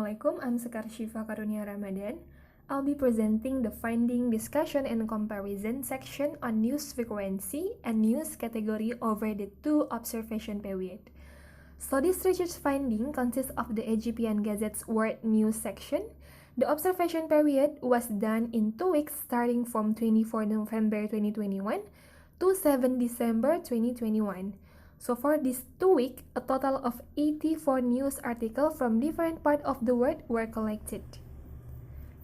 Assalamualaikum, I'm Sekar Syifaa Karunia Ramadhan. I'll be presenting the finding, discussion, and comparison section on news frequency and news category over the 2 observation period. So this research finding consists of the AGPN Gazette's World News section. The observation period was done in 2 weeks starting from 24 November 2021 to 7 December 2021. So for this 2 weeks, a total of 84 news articles from different parts of the world were collected.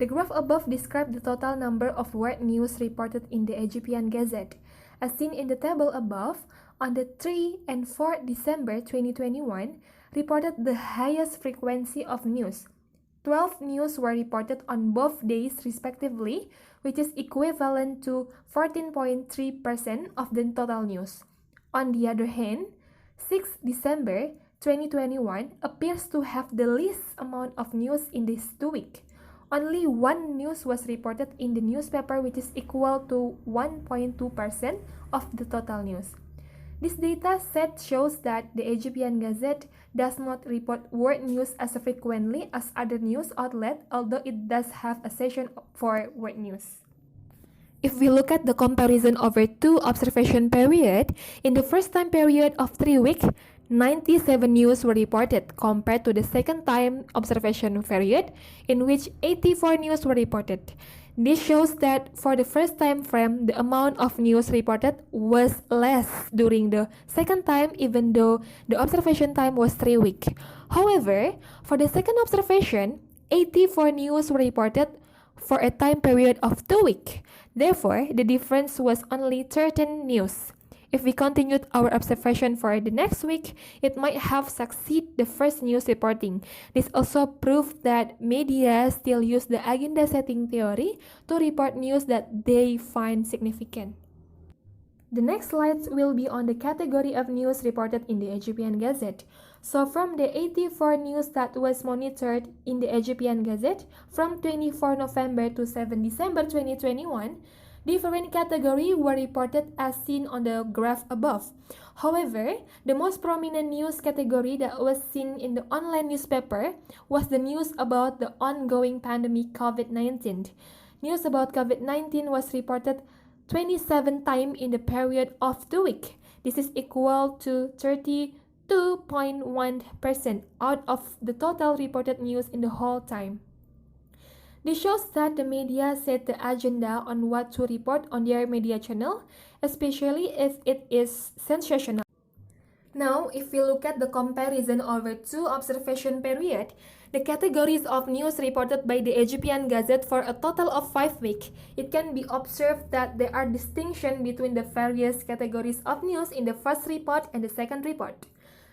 The graph above describes the total number of world news reported in the AGPN Gazette. As seen in the table above, on the 3 and 4 December 2021, reported the highest frequency of news. 12 news were reported on both days respectively, which is equivalent to 14.3% of the total news. On the other hand, 6 December 2021 appears to have the least amount of news in this 2 weeks. Only 1 news was reported in the newspaper, which is equal to 1.2% of the total news. This data set shows that the AGPN Gazette does not report world news as frequently as other news outlets, although it does have a section for world news. If we look at the comparison over 2 observation period, in the first time period of 3 weeks, 97 news were reported compared to the second time observation period, in which 84 news were reported. This shows that for the first time frame, the amount of news reported was less during the second time, even though the observation time was 3 weeks. However, for the second observation, 84 news were reported for a time period of 2 weeks. Therefore, the difference was only 13 news. If we continued our observation for the next week, it might have succeeded the first news reporting. This also proved that media still use the agenda setting theory to report news that they find significant. The next slides will be on the category of news reported in the AGPN Gazette. So from the 84 news that was monitored in the AGPN Gazette from 24 November to 7 December 2021, different categories were reported as seen on the graph above. However, the most prominent news category that was seen in the online newspaper was the news about the ongoing pandemic COVID-19. News about COVID-19 was reported 27 times in the period of 2 weeks. This is equal to 32.1% out of the total reported news in the whole time. This shows that the media set the agenda on what to report on their media channel, especially if it is sensational. Now, if we look at the comparison over 2 observation period, the categories of news reported by the AGPN Gazette for a total of 5 weeks, it can be observed that there are distinctions between the various categories of news in the first report and the second report.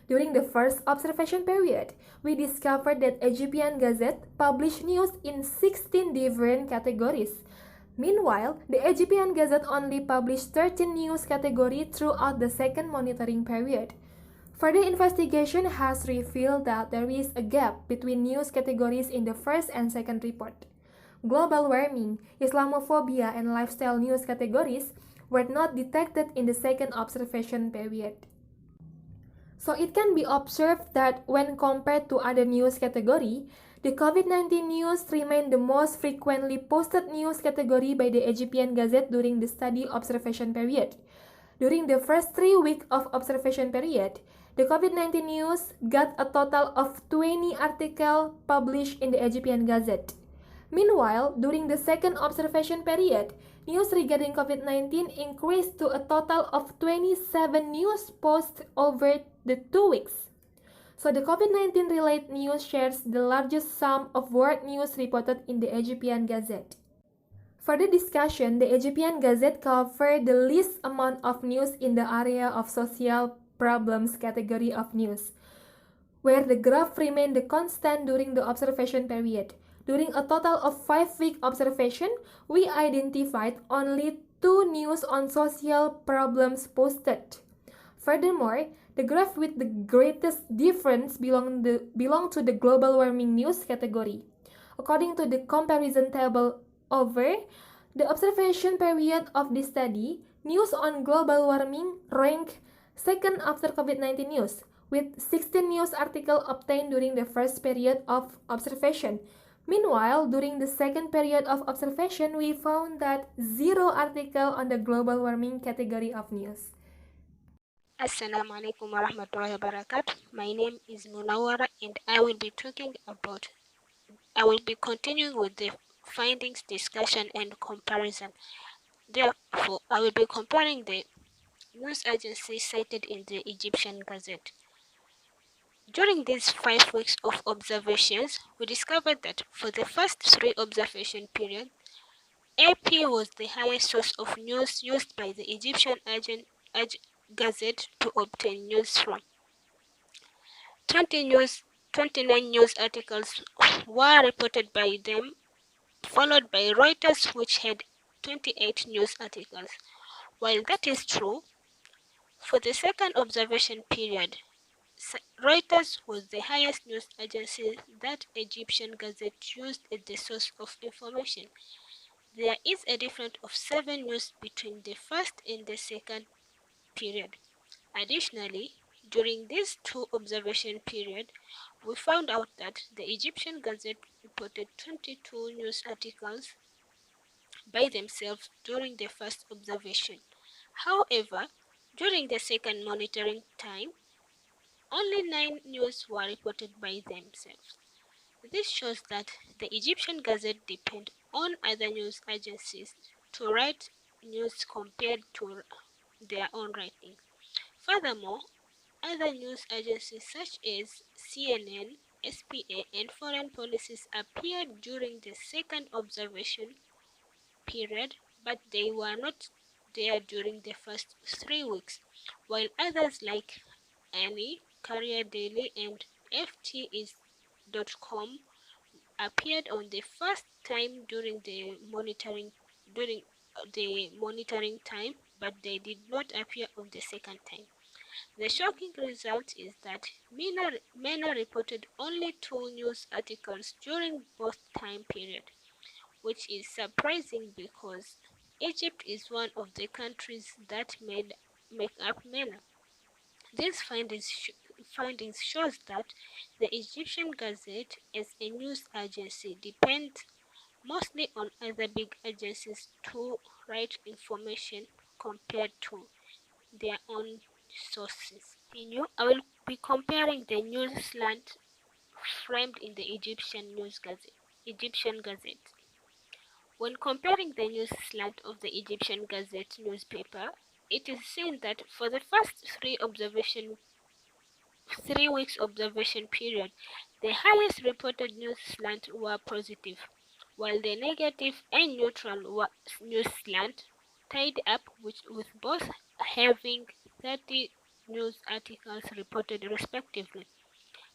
During the first observation period, we discovered that AGPN Gazette published news in 16 different categories. Meanwhile, the AGPN Gazette only published 13 news categories throughout the second monitoring period. Further investigation has revealed that there is a gap between news categories in the first and second report. Global warming, Islamophobia, and lifestyle news categories were not detected in the second observation period. So it can be observed that when compared to other news category, the COVID-19 news remained the most frequently posted news category by the AGPN Gazette during the study observation period. During the first 3 weeks of observation period, the COVID-19 news got a total of 20 articles published in the AGPN Gazette. Meanwhile, during the second observation period, news regarding COVID-19 increased to a total of 27 news posts over the 2 weeks. So the COVID-19 related news shares the largest sum of world news reported in the AGPN Gazette. For the discussion, the AGPN Gazette covered the least amount of news in the area of social problems category of news, where the graph remained the constant during the observation period. During a total of 5-week observation, we identified only 2 news on social problems posted. Furthermore, the graph with the greatest difference belong to the global warming news category. According to the comparison table over the observation period of this study, news on global warming ranked second after COVID-19 news, with 16 news articles obtained during the first period of observation. Meanwhile, during the second period of observation, we found that 0 article on the global warming category of news. Assalamu alaikum warahmatullahi wabarakatuh. My name is Munnawara and I will be continuing with the findings, discussion and comparison. Therefore, I will be comparing the news agencies cited in the Egyptian Gazette. During these 5 weeks of observations, we discovered that for the first 3 observation periods, AP was the highest source of news used by the Egyptian Gazette to obtain news from. 29 news articles were reported by them, followed by Reuters, which had 28 news articles. While that is true, for the second observation period, Reuters was the highest news agency that Egyptian Gazette used as the source of information. There is a difference of 7 news between the first and the second period. Additionally, during these 2 observation periods, we found out that the Egyptian Gazette reported 22 news articles by themselves during the first observation. However, during the second monitoring time, only 9 news were reported by themselves. This shows that the Egyptian Gazette depends on other news agencies to write news compared to their own writing. Furthermore, other news agencies such as CNN, SPA, and Foreign Policies appeared during the second observation period, but they were not there during the first 3 weeks, while others like Annie, Career Daily, and FTIs.com appeared on the first time during the monitoring time, but they did not appear on the second time. The shocking result is that MENA reported only 2 news articles during both time periods, which is surprising because Egypt is one of the countries that make up MENA. These findings shows that the Egyptian Gazette as a news agency depends mostly on other big agencies to write information compared to their own sources. I will be comparing the news slant framed in the Egyptian Gazette. When comparing the news slant of the Egyptian Gazette newspaper, it is seen that for the first 3 weeks observation period, the highest reported news slant were positive, while the negative and neutral news slant tied up with both having 30 news articles reported respectively.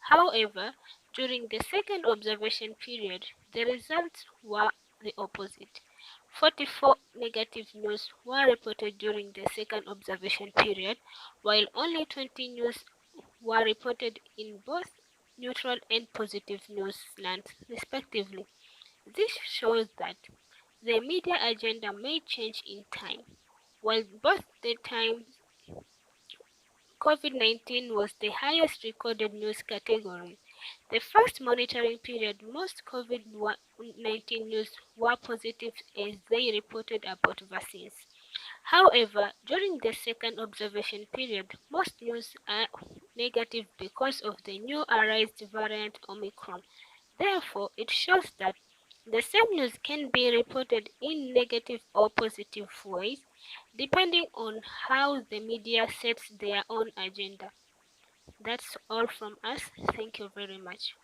However, during the second observation period, the results were the opposite. 44 negative news were reported during the second observation period, while only 20 news were reported in both neutral and positive news slants, respectively. This shows that the media agenda may change in time. While both the times COVID-19 was the highest recorded news category, the first monitoring period, most COVID-19 news were positive as they reported about vaccines. However, during the second observation period, most news are negative because of the new arised variant Omicron. Therefore, it shows that the same news can be reported in negative or positive ways, depending on how the media sets their own agenda. That's all from us. Thank you very much.